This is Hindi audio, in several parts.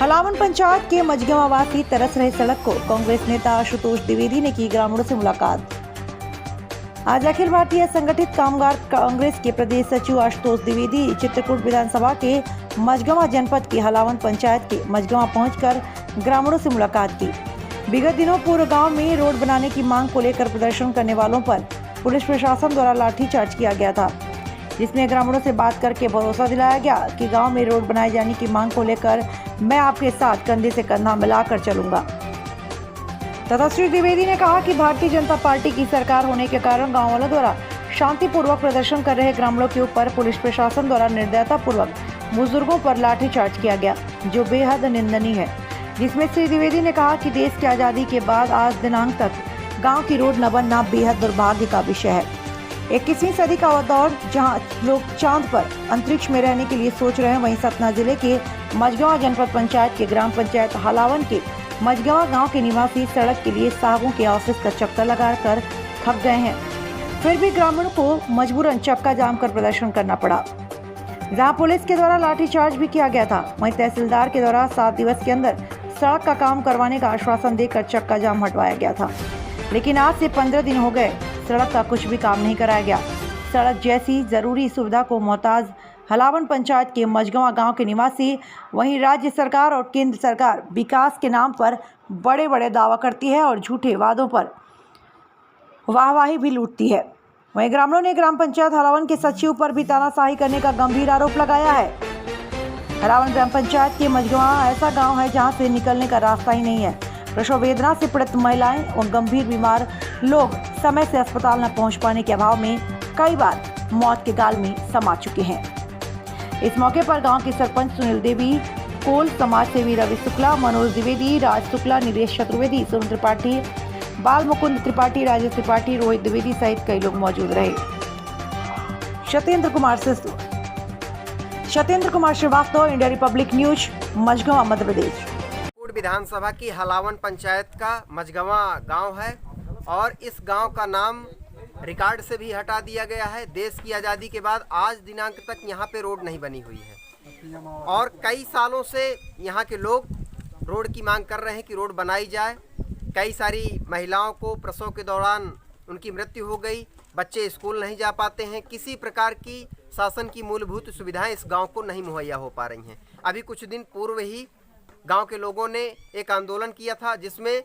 हलावन पंचायत के मजगवा वासी तरस रहे सड़क को कांग्रेस नेता आशुतोष द्विवेदी ने की ग्रामीणों से मुलाकात। आज अखिल भारतीय संगठित कामगार कांग्रेस के प्रदेश सचिव आशुतोष द्विवेदी चित्रकूट विधानसभा के मजगवा जनपद की हलावन पंचायत के मजगवा पहुंचकर ग्रामीणों से मुलाकात की। विगत दिनों पूर्व गांव में रोड बनाने की मांग को लेकर प्रदर्शन करने वालों पर पुलिस प्रशासन द्वारा लाठीचार्ज किया गया था, जिसमें ग्रामीणों से बात करके भरोसा दिलाया गया कि गांव में रोड बनाए जाने की मांग को लेकर मैं आपके साथ कंधे से कंधा मिलाकर चलूंगा। तथा श्री द्विवेदी ने कहा कि भारतीय जनता पार्टी की सरकार होने के कारण गांव वालों द्वारा शांतिपूर्वक प्रदर्शन कर रहे ग्रामीणों के ऊपर पुलिस प्रशासन द्वारा निर्दयता पूर्वक बुजुर्गों पर लाठीचार्ज किया गया, जो बेहद निंदनीय है। जिसमें श्री द्विवेदी ने कहा कि देश की आज़ादी के बाद आज दिनांक तक गाँव की रोड न बनना बेहद दुर्भाग्य का विषय है। 21वीं सदी का दौर जहां लोग चांद पर अंतरिक्ष में रहने के लिए सोच रहे हैं, वहीं सतना जिले के मजगवा जनपद पंचायत के ग्राम पंचायत हलावन के मजगवा गांव के निवासी सड़क के लिए साहबों के ऑफिस का चक्कर लगाकर थक गए हैं। फिर भी ग्रामीणों को मजबूरन चक्का जाम कर प्रदर्शन करना पड़ा, जहां पुलिस के द्वारा लाठीचार्ज भी किया गया था। वहीं तहसीलदार के द्वारा 7 दिवस के अंदर सड़क का काम करवाने का आश्वासन देकर चक्का जाम हटवाया गया था, लेकिन आज से 15 दिन हो गए, सड़क का कुछ भी काम नहीं कराया गया। सड़क जैसी जरूरी सुविधा को मोहताज हलावन पंचायत के मजगवा गांव के निवासी, वहीं राज्य सरकार और केंद्र सरकार विकास के नाम पर बड़े बड़े दावा करती है और झूठे वादों पर वाहवाही भी लूटती है। वहीं ग्रामीणों ने ग्राम पंचायत हलावन के सचिव पर भी तानाशाही करने का गंभीर आरोप लगाया है। हलावन ग्राम पंचायत के मजगवा ऐसा गाँव है जहाँ से निकलने का रास्ता ही नहीं है। प्रसव वेदना से पीड़ित महिलाएं और गंभीर बीमार लोग समय से अस्पताल न पहुंच पाने के अभाव में कई बार मौत के गाल में समा चुके हैं। इस मौके पर गांव के सरपंच सुनील देवी, कोल समाज सेवी रवि शुक्ला, मनोज द्विवेदी, राज शुक्ला, नीलेश चतुर्वेदी, सुरेंद्र त्रिपाठी, बाल मुकुंद त्रिपाठी, राजेश त्रिपाठी, रोहित द्विवेदी सहित कई लोग मौजूद रहे। Satyendra Kumar Srivastava, India Republic News, Majhgawan, Madhya Pradesh. विधानसभा की हलावन पंचायत का मजगवा गांव है और इस गांव का नाम रिकॉर्ड से भी हटा दिया गया है। देश की आज़ादी के बाद आज दिनांक तक यहां पे रोड नहीं बनी हुई है और कई सालों से यहां के लोग रोड की मांग कर रहे हैं कि रोड बनाई जाए। कई सारी महिलाओं को प्रसव के दौरान उनकी मृत्यु हो गई, बच्चे स्कूल नहीं जा पाते हैं, किसी प्रकार की शासन की मूलभूत सुविधाएं इस गाँव को नहीं मुहैया हो पा रही हैं। अभी कुछ दिन पूर्व ही गांव के लोगों ने एक आंदोलन किया था, जिसमें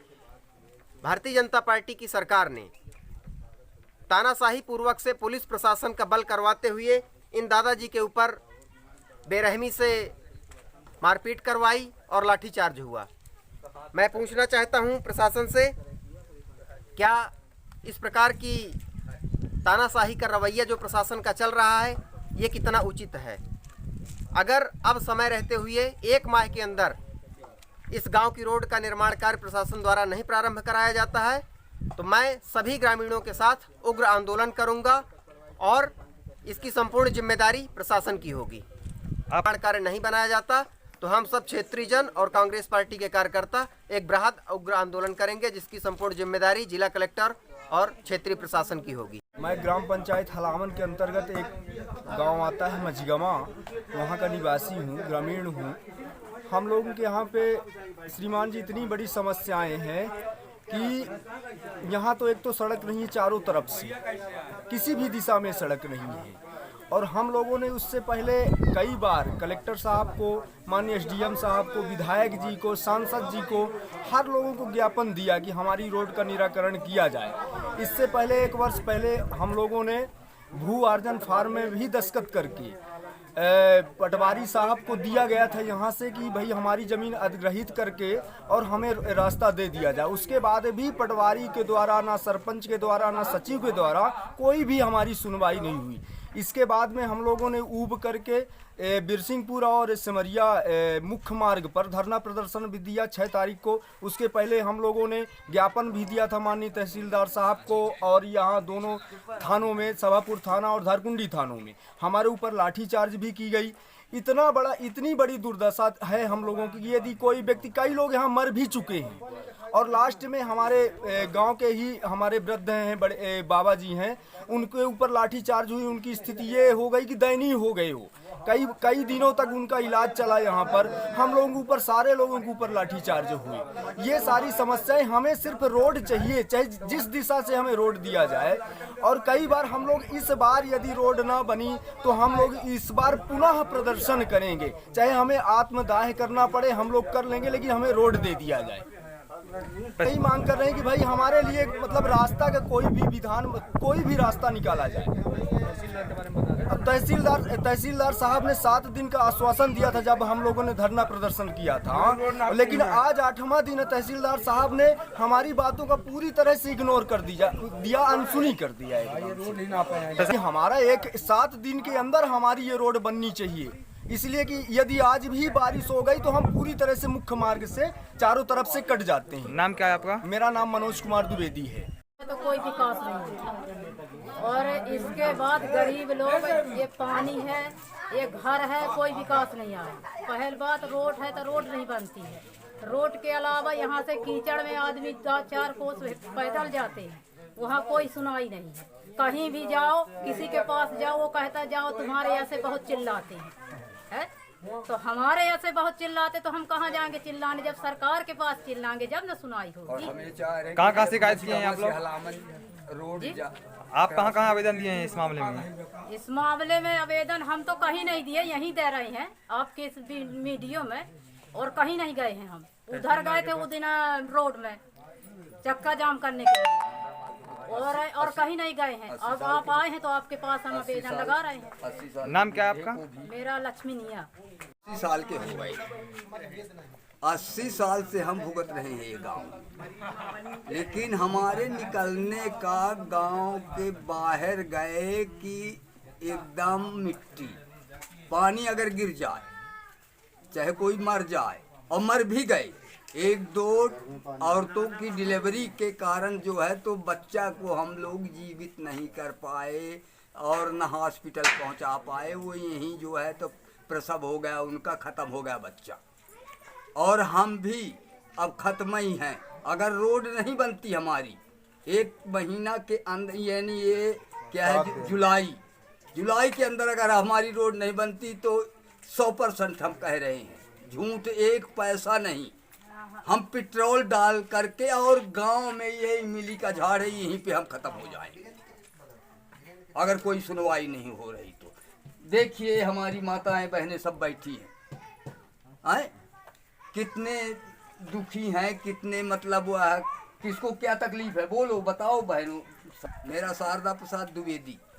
भारतीय जनता पार्टी की सरकार ने तानाशाही पूर्वक से पुलिस प्रशासन का बल करवाते हुए इन दादाजी के ऊपर बेरहमी से मारपीट करवाई और लाठीचार्ज हुआ। मैं पूछना चाहता हूं प्रशासन से, क्या इस प्रकार की तानाशाही का रवैया जो प्रशासन का चल रहा है ये कितना उचित है? अगर अब समय रहते हुए 1 माह के अंदर इस गांव की रोड का निर्माण कार्य प्रशासन द्वारा नहीं प्रारंभ कराया जाता है तो मैं सभी ग्रामीणों के साथ उग्र आंदोलन करूंगा और इसकी संपूर्ण जिम्मेदारी प्रशासन की होगी। निर्माण कार्य नहीं बनाया जाता तो हम सब क्षेत्रीय जन और कांग्रेस पार्टी के कार्यकर्ता एक बृहद उग्र आंदोलन करेंगे, जिसकी संपूर्ण जिम्मेदारी जिला कलेक्टर और क्षेत्रीय प्रशासन की होगी। मैं ग्राम पंचायत हलावन के अंतर्गत एक गाँव आता है मजगवा, वहाँ का निवासी हूँ, ग्रामीण हूँ। हम लोगों के यहाँ पे श्रीमान जी इतनी बड़ी समस्याएं हैं कि यहाँ तो एक तो सड़क नहीं है, चारों तरफ से किसी भी दिशा में सड़क नहीं है। और हम लोगों ने उससे पहले कई बार कलेक्टर साहब को, माननीय एसडीएम साहब को, विधायक जी को, सांसद जी को, हर लोगों को ज्ञापन दिया कि हमारी रोड का निराकरण किया जाए। इससे पहले 1 वर्ष पहले हम लोगों ने भू अर्जन फार्म में भी दस्तखत करके पटवारी साहब को दिया गया था यहाँ से कि भाई हमारी ज़मीन अधिग्रहित करके और हमें रास्ता दे दिया जाए। उसके बाद भी पटवारी के द्वारा, ना सरपंच के द्वारा, ना सचिव के द्वारा कोई भी हमारी सुनवाई नहीं हुई। इसके बाद में हम लोगों ने ऊब करके बिरसिंहपुर और सिमरिया मुख्य मार्ग पर धरना प्रदर्शन भी दिया 6 तारीख को। उसके पहले हम लोगों ने ज्ञापन भी दिया था माननीय तहसीलदार साहब को, और यहाँ दोनों थानों में, सभापुर थाना और धारकुंडी थानों में हमारे ऊपर लाठीचार्ज भी की गई। इतनी बड़ी दुर्दशा है हम लोगों की, यदि कोई व्यक्ति, कई लोग यहाँ मर भी चुके हैं और लास्ट में हमारे गांव के ही हमारे वृद्ध हैं, बड़े बाबा जी हैं, उनके ऊपर लाठीचार्ज हुई। उनकी स्थिति ये हो गई कि दयनीय हो गए हो। कई कई दिनों तक उनका इलाज चला यहाँ पर। हम लोगों के ऊपर, सारे लोगों के ऊपर लाठीचार्ज हुए। ये सारी समस्याएं, हमें सिर्फ रोड चाहिए, चाहे जिस दिशा से हमें रोड दिया जाए। और कई बार हम लोग, इस बार यदि रोड ना बनी तो हम लोग इस बार पुनः प्रदर्शन करेंगे, चाहे हमें आत्मदाह करना पड़े, हम लोग कर लेंगे, लेकिन हमें रोड दे दिया जाए। यही मांग कर रहे हैं कि भाई हमारे लिए मतलब रास्ता का कोई भी विधान, कोई भी रास्ता निकाला जाए। अब तहसीलदार साहब ने 7 दिन का आश्वासन दिया था जब हम लोगों ने धरना प्रदर्शन किया था, लेकिन आज 8वां दिन है। तहसीलदार साहब ने हमारी बातों का पूरी तरह से इग्नोर कर दिया, अनसुनी कर दिया है। हमारा 7 दिन के अंदर हमारी ये रोड बननी चाहिए, इसलिए कि यदि आज भी बारिश हो गई तो हम पूरी तरह से मुख्य मार्ग से चारों तरफ से कट जाते हैं। नाम क्या है आपका? मेरा नाम मनोज कुमार द्विवेदी है। तो कोई विकास नहीं है, और इसके बाद गरीब लोग, ये पानी है, ये घर है, कोई विकास नहीं आया। पहल बात रोड है तो रोड नहीं बनती है। रोड के अलावा यहाँ से कीचड़ में आदमी 4 कोस पैदल जाते हैं, वहाँ कोई सुनाई नहीं है। कहीं भी जाओ, किसी के पास जाओ, वो कहता जाओ तुम्हारे यहाँ से बहुत चिल्लाते हैं, तो हमारे यहाँ से बहुत चिल्लाते तो हम कहाँ जाएंगे चिल्लाने, जब सरकार के पास चिल्लाएंगे जब न सुनाई होगी। कहाँ शिकायत किए हैं आप लोग? आप कहाँ आवेदन दिए हैं इस मामले में? इस मामले में आवेदन हम तो कहीं नहीं दिए, यहीं दे रहे हैं आपके इस मीडियो में, और कहीं नहीं गए हैं। हम उधर गए थे उस दिन रोड में चक्का जाम करने के लिए, और कहीं नहीं गए हैं। अब आप आए हैं तो आपके पास हम आवेदन लगा रहे हैं। नाम क्या है आपका? मेरा लक्ष्मी निया। 80 साल के हो गए, 80 साल से हम भुगत रहे हैं ये गांव, लेकिन हमारे निकलने का गांव के बाहर गए कि एकदम मिट्टी, पानी अगर गिर जाए चाहे कोई मर जाए, और मर भी गए। 1-2 औरतों की डिलीवरी के कारण जो है तो बच्चा को हम लोग जीवित नहीं कर पाए और न हॉस्पिटल पहुंचा पाए। वो यहीं जो है तो प्रसव हो गया, उनका ख़त्म हो गया बच्चा। और हम भी अब ख़त्म ही हैं। अगर रोड नहीं बनती हमारी 1 महीना के अंदर, यानी ये क्या है, जुलाई के अंदर अगर हमारी रोड नहीं बनती तो 100% हम कह रहे हैं, झूठ 1 पैसा नहीं, हम पेट्रोल डाल करके और गांव में ये इमली का झाड़ है, यहीं पे हम खत्म हो जाएंगे अगर कोई सुनवाई नहीं हो रही तो। देखिए हमारी माताएं बहनें सब बैठी हैं, कितने दुखी हैं, कितने मतलब वह किसको क्या तकलीफ है, बोलो बताओ बहनों। मेरा शारदा प्रसाद द्विवेदी।